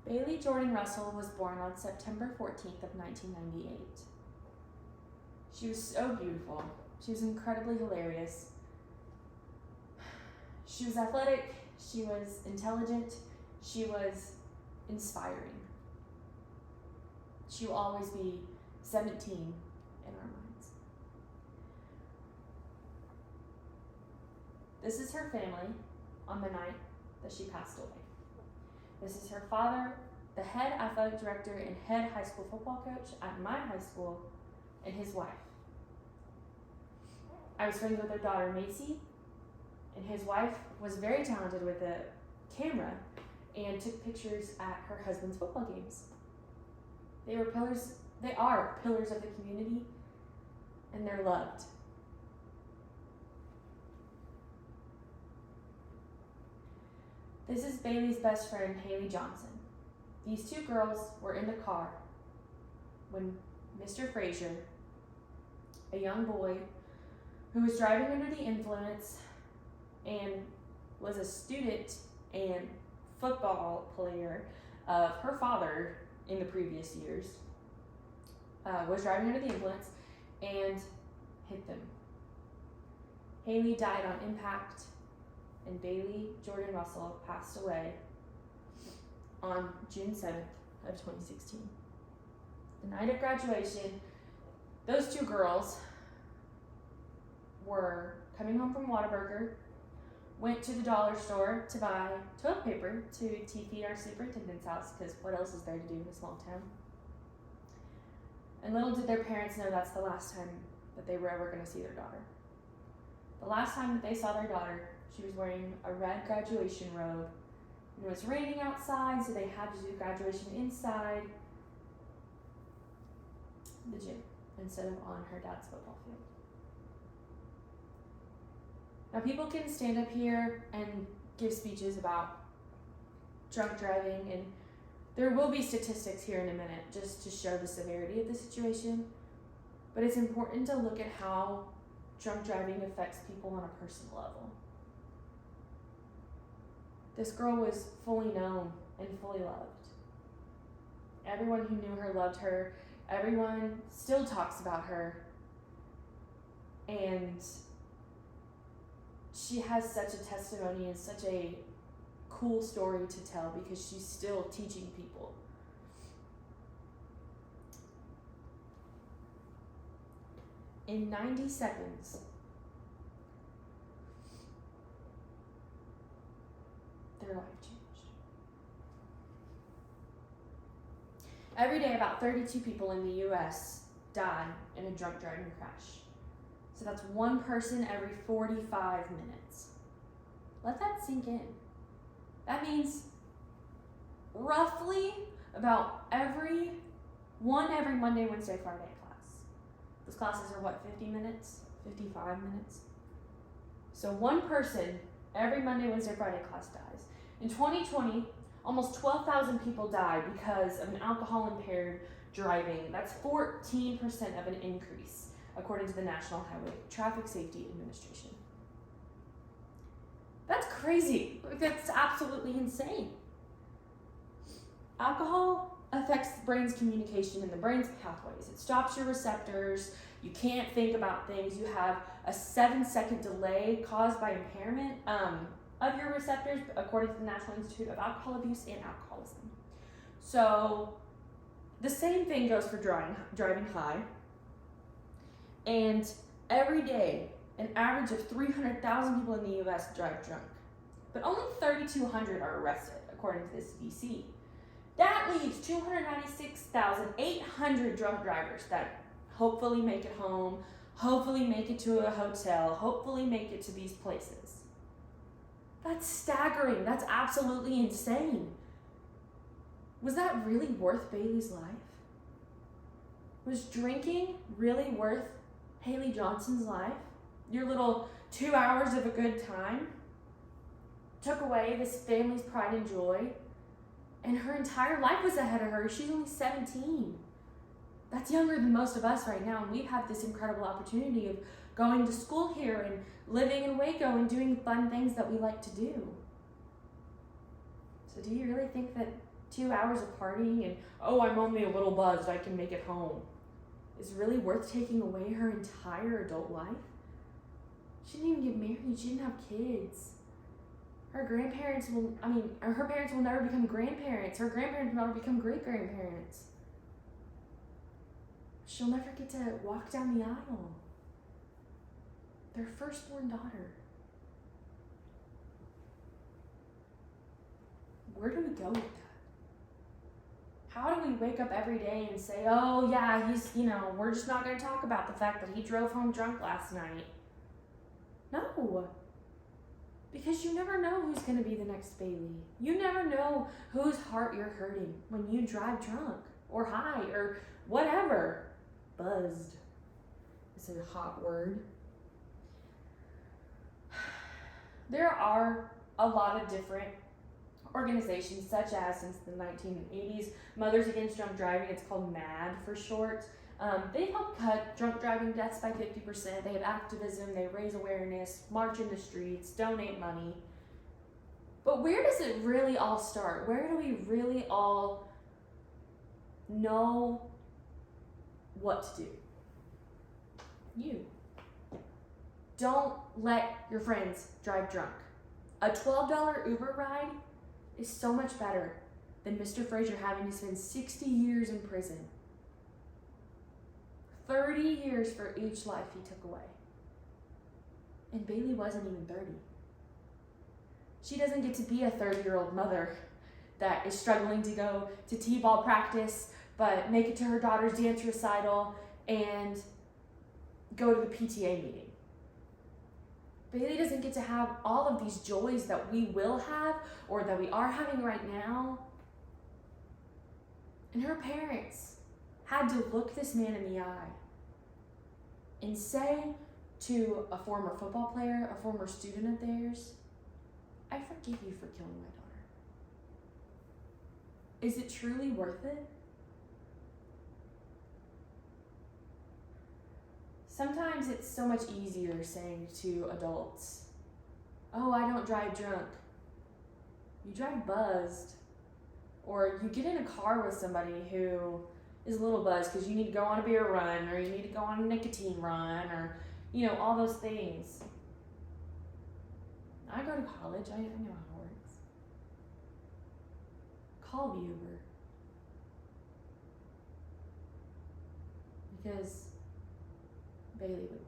Bailey Jordan Russell was born on September 14th of 1998. She was so beautiful. She was incredibly hilarious. She was athletic, she was intelligent, she was inspiring. She will always be 17 in our minds. This is her family on the night that she passed away. This is her father, the head athletic director and head high school football coach at my high school, and his wife. I was friends with their daughter, Macy, and his wife was very talented with a camera and took pictures at her husband's football games. They are pillars of the community, and they're loved. This is Bailey's best friend, Haley Johnson. These two girls were in the car when Mr. Frazier, a young boy who was driving under the influence and was a student and football player of her father in the previous years, was driving under the influence and hit them. Haley died on impact, and Bailey Jordan Russell passed away on June 7th of 2016. The night of graduation, those two girls were coming home from Whataburger, went to the dollar store to buy toilet paper to feed our superintendent's house, because what else is there to do in a small town? And little did their parents know that's the last time that they were ever going to see their daughter. The last time that they saw their daughter, she was wearing a red graduation robe. It was raining outside, so they had to do graduation inside the gym instead of on her dad's football field. Now, people can stand up here and give speeches about drunk driving, and there will be statistics here in a minute just to show the severity of the situation, but it's important to look at how drunk driving affects people on a personal level. This girl was fully known and fully loved. Everyone who knew her loved her. Everyone still talks about her. And she has such a testimony and such a cool story to tell because she's still teaching people. In 90 seconds, their life changed. Every day, about 32 people in the U.S. die in a drunk driving crash. So that's one person every 45 minutes. Let that sink in. That means roughly about every Monday, Wednesday, Friday class. Those classes are what, 50 minutes? 55 minutes? So one person every Monday, Wednesday, Friday class dies. In 2020, almost 12,000 people died because of an alcohol-impaired driving. That's 14% of an increase, according to the National Highway Traffic Safety Administration. That's crazy. That's absolutely insane. Alcohol affects the brain's communication and the brain's pathways. It stops your receptors. You can't think about things. You have a 7-second delay caused by impairment of your receptors, according to the National Institute of Alcohol Abuse and Alcoholism. So the same thing goes for driving high. And every day, an average of 300,000 people in the U.S. drive drunk. But only 3,200 are arrested, according to the CDC. That leaves 296,800 drunk drivers that hopefully make it home, hopefully make it to a hotel, hopefully make it to these places. That's staggering. That's absolutely insane. Was that really worth Bailey's life? Was drinking really worth Haley Johnson's life? Your little 2 hours of a good time took away this family's pride and joy, and her entire life was ahead of her. She's only 17. That's younger than most of us right now, and we've had this incredible opportunity of going to school here and living in Waco and doing fun things that we like to do. So do you really think that 2 hours of partying and, oh, I'm only a little buzzed, I can make it home, is really worth taking away her entire adult life? She didn't even get married, she didn't have kids. Her parents will never become grandparents. Her grandparents will never become great-grandparents. She'll never get to walk down the aisle. Their firstborn daughter. Where do we go with that? How do we wake up every day and say, oh yeah, we're just not going to talk about the fact that he drove home drunk last night? No. Because you never know who's going to be the next Bailey. You never know whose heart you're hurting when you drive drunk or high or whatever. Buzzed. It's a hot word. There are a lot of different organizations, such as since the 1980s, Mothers Against Drunk Driving, it's called MAD for short. They've helped cut drunk driving deaths by 50%. They have activism, they raise awareness, march in the streets, donate money. But where does it really all start? Where do we really all know what to do? You. Don't let your friends drive drunk. A $12 Uber ride is so much better than Mr. Frazier having to spend 60 years in prison. 30 years for each life he took away. And Bailey wasn't even 30. She doesn't get to be a 30-year-old mother that is struggling to go to t-ball practice, but make it to her daughter's dance recital and go to the PTA meeting. Bailey doesn't get to have all of these joys that we will have or that we are having right now. And her parents had to look this man in the eye and say to a former football player, a former student of theirs, I forgive you for killing my daughter. Is it truly worth it? Sometimes it's so much easier saying to adults, oh, I don't drive drunk. You drive buzzed. Or you get in a car with somebody who is a little buzzed because you need to go on a beer run, or you need to go on a nicotine run, or, all those things. I go to college, I know how it works. Call the Uber. Because Bailey would